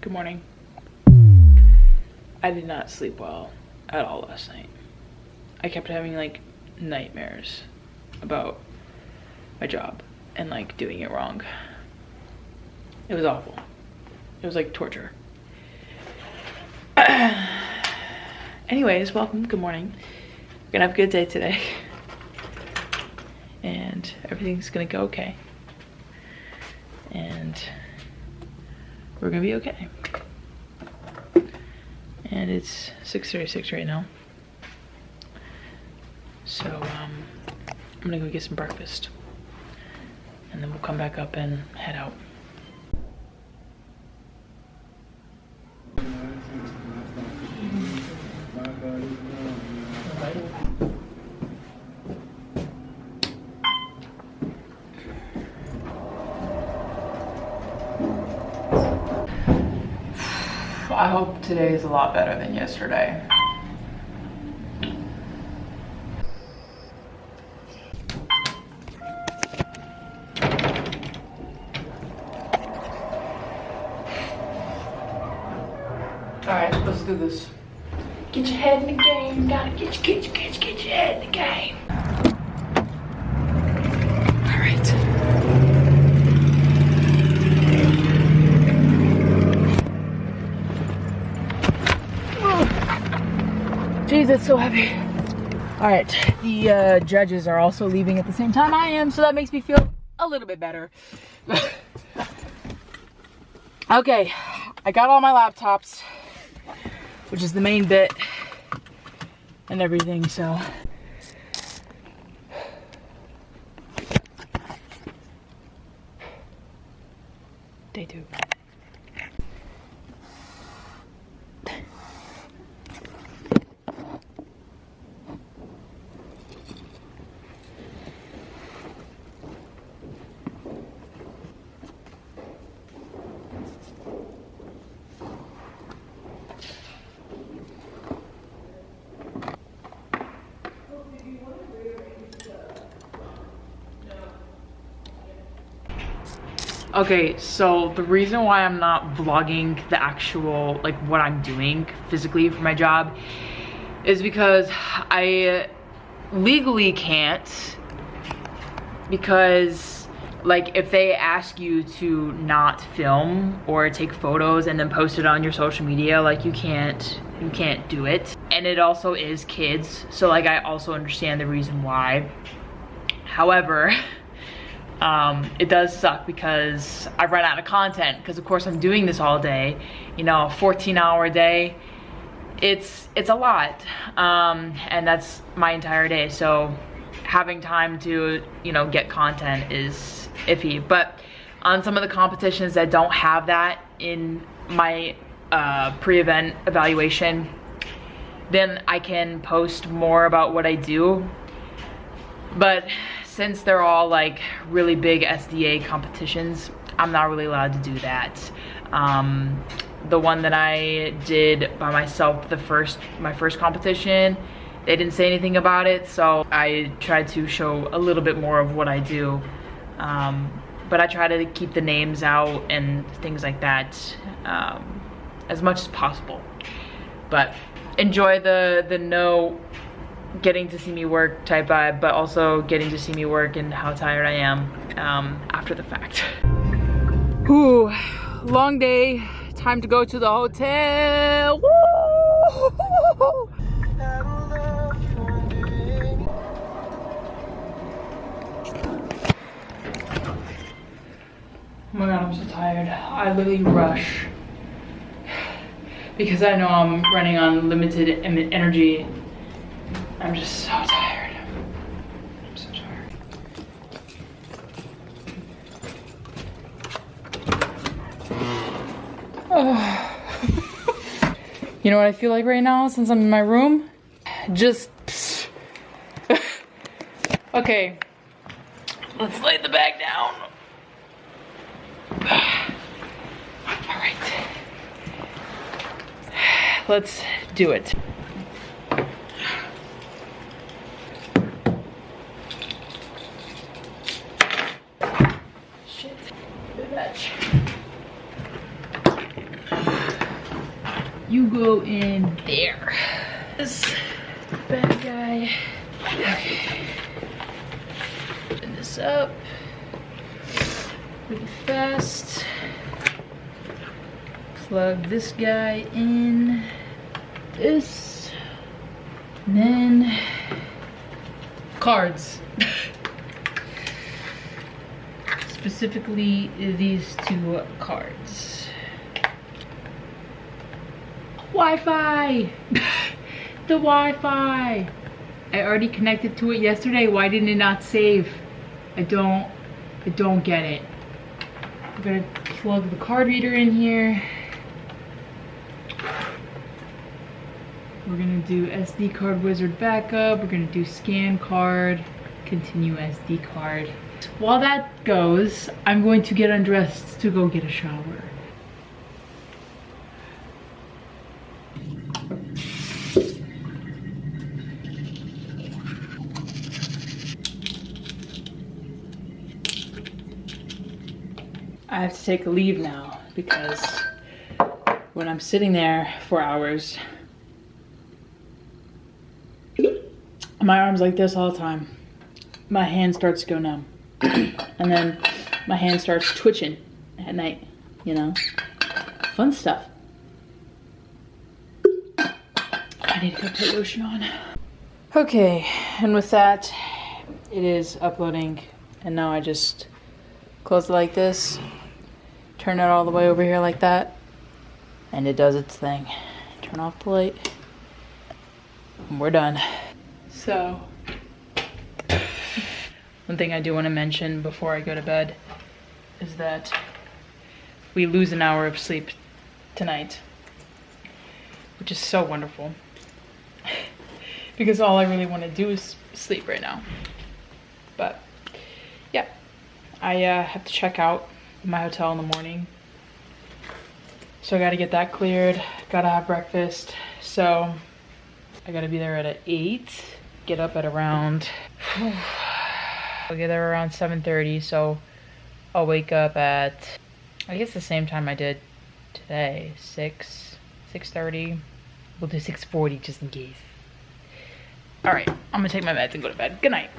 Good morning. I did not sleep well at all last night. I kept having like nightmares about my job and like doing it wrong. It was awful. It was like torture. Anyways, welcome, good morning. We're gonna have a good day today. And everything's gonna go okay. And we're gonna be okay. And it's 6:36 right now. So I'm gonna go get some breakfast. And then we'll come back up and head out. I hope today is a lot better than yesterday. Alright, let's do this. Get your head in the game. Gotta get your head in the game. Alright. Jeez, it's so heavy. All right, the judges are also leaving at the same time I am, so that makes me feel a little bit better. Okay, I got all my laptops, which is the main bit and everything, so. Day 2. Okay, so the reason why I'm not vlogging the actual, like what I'm doing physically for my job is because I legally can't, because like if they ask you to not film or take photos and then post it on your social media, like you can't do it. And it also is kids, so like I also understand the reason why. However, it does suck because I run out of content, because of course I'm doing this all day, you know, a 14-hour day. It's a lot, and that's my entire day, so having time to, you know, get content is iffy. But on some of the competitions that don't have that in my pre-event evaluation, then I can post more about what I do. But since they're all like really big SDA competitions, I'm not really allowed to do that. The one that I did by myself, my first competition, they didn't say anything about it, so I tried to show a little bit more of what I do. But I try to keep the names out and things like that as much as possible. But enjoy the no getting to see me work type vibe, but also getting to see me work and how tired I am after the fact. Whew, long day, time to go to the hotel. Woo! Oh my god, I'm so tired. I literally rush because I know I'm running on limited energy. I'm just so tired. I'm so tired. Oh. You know what I feel like right now since I'm in my room? Just okay. Let's lay the bag down. All right. Let's do it. Shit. Good match. go in there. This bad guy. Okay. Open this up really fast. Plug this guy in. This. And then cards. Specifically these two cards. Wi-Fi! The Wi-Fi! I already connected to it yesterday. Why didn't it not save? I don't get it. I'm gonna plug the card reader in here. We're gonna do SD card wizard backup. We're gonna do scan card, continue SD card. While that goes, I'm going to get undressed to go get a shower. I have to take a leave now because when I'm sitting there for hours, my arm's like this all the time. My hand starts to go numb. And then my hand starts twitching at night, you know? Fun stuff. I need to go put lotion on. Okay, and with that, it is uploading. And now I just close it like this, turn it all the way over here like that, and it does its thing. Turn off the light, and we're done. So, one thing I do want to mention before I go to bed is that we lose an hour of sleep tonight, which is so wonderful because all I really want to do is sleep right now. But yeah, I have to check out my hotel in the morning, so I got to get that cleared, gotta have breakfast, so I gotta be there at 8, get up at around I'll get there around 7:30, so I'll wake up at, I guess, the same time I did today, 6:30. We'll do 6:40 just in case. All right, I'm gonna take my meds and go to bed. Good night.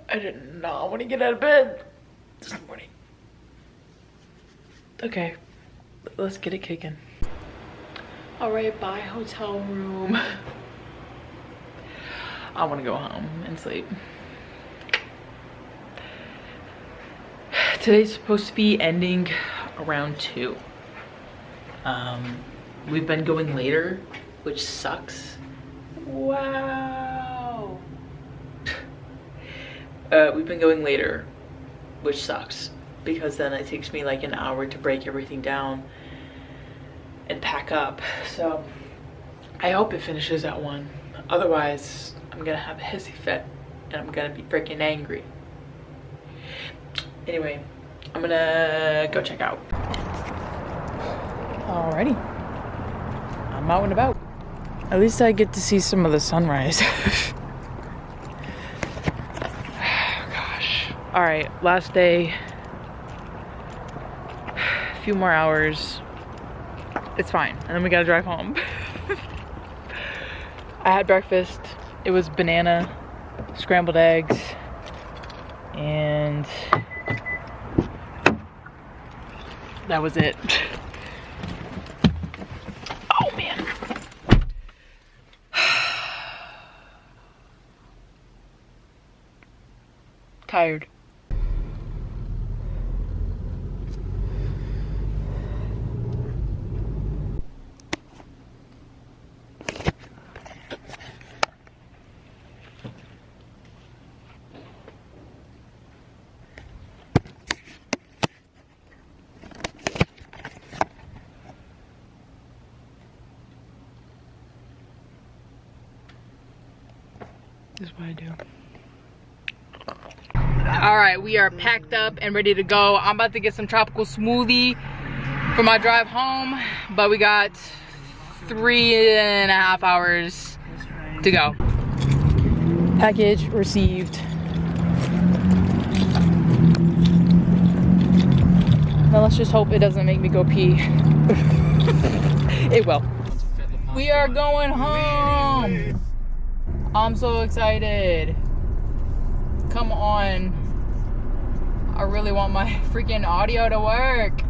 I did not want to get out of bed this morning. Okay. Let's get it kicking. All right, bye hotel room. I want to go home and sleep. Today's supposed to be ending around 2. We've been going later, which sucks. Wow. We've been going later, which sucks, because then it takes me like an hour to break everything down and pack up. So I hope it finishes at 1. Otherwise, I'm gonna have a hissy fit and I'm gonna be freaking angry. Anyway, I'm gonna go check out. Alrighty, I'm out and about. At least I get to see some of the sunrise. Gosh. All right, last day. A few more hours. It's fine, and then we gotta drive home. I had breakfast. It was banana, scrambled eggs, and that was it. Oh man. Tired. This is what I do. All right, we are packed up and ready to go. I'm about to get some tropical smoothie for my drive home, but we got 3.5 hours to go. Package received. Now let's just hope it doesn't make me go pee. It will. We are going home. I'm so excited. Come on. I really want my freaking audio to work.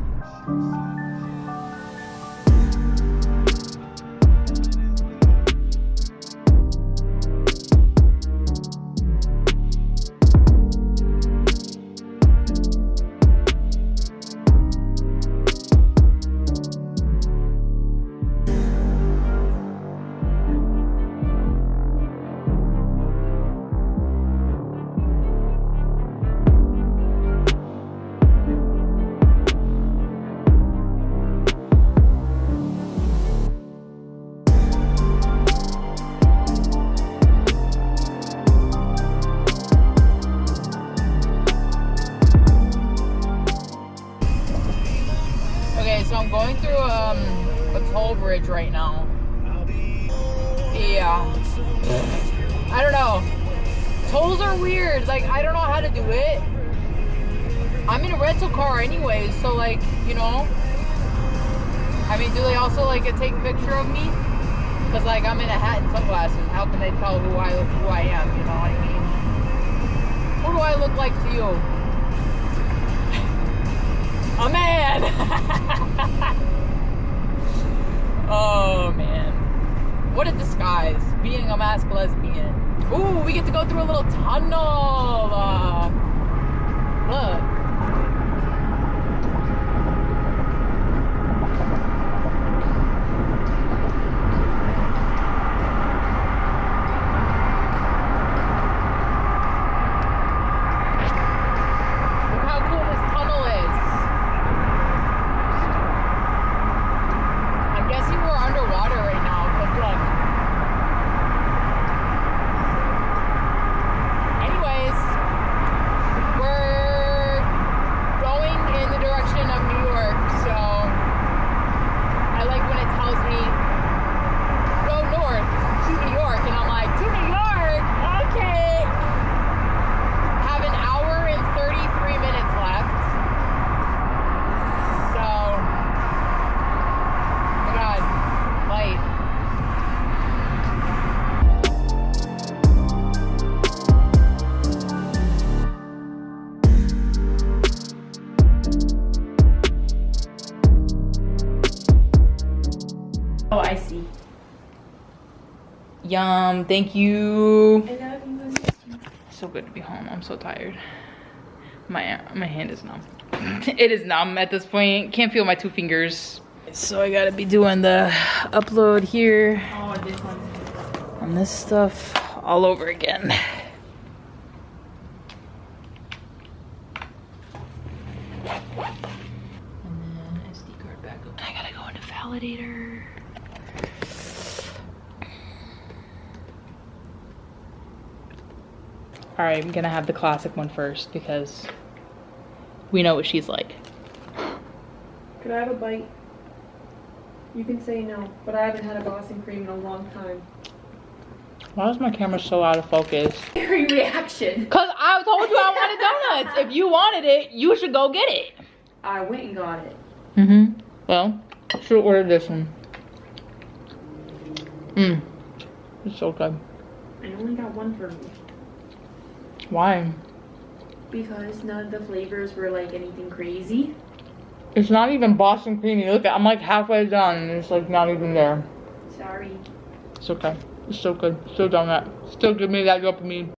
So I'm going through a toll bridge right now. Yeah. I don't know. Tolls are weird. Like, I don't know how to do it. I'm in a rental car anyways, so like, you know. I mean, do they also like take a picture of me? Because like I'm in a hat and sunglasses. How can they tell who I am? You know what I mean? Who do I look like to you? A man! Oh man. What a disguise. Being a masked lesbian. Ooh, we get to go through a little tunnel. Look. Oh, I see. Yum, thank you. I love you. So good to be home. I'm so tired. My hand is numb. It is numb at this point. Can't feel my 2 fingers. So I gotta be doing the upload here. Oh, this one. And this stuff all over again. And then SD card backup. I gotta go into Validator. All right, I'm gonna have the classic one first because we know what she's like. Could I have a bite? You can say no, but I haven't had a Boston cream in a long time. Why is my camera so out of focus? Your reaction. Cause I told you I wanted donuts. If you wanted it, you should go get it. I went and got it. Mm-hmm. Well, I should order this one. It's so good. I only got one for me. Why? Because none of the flavors were like anything crazy. It's not even Boston creamy. Look, I'm like halfway done and it's like not even there. Sorry. It's okay. It's so good. Still donut. Still give me that dopamine.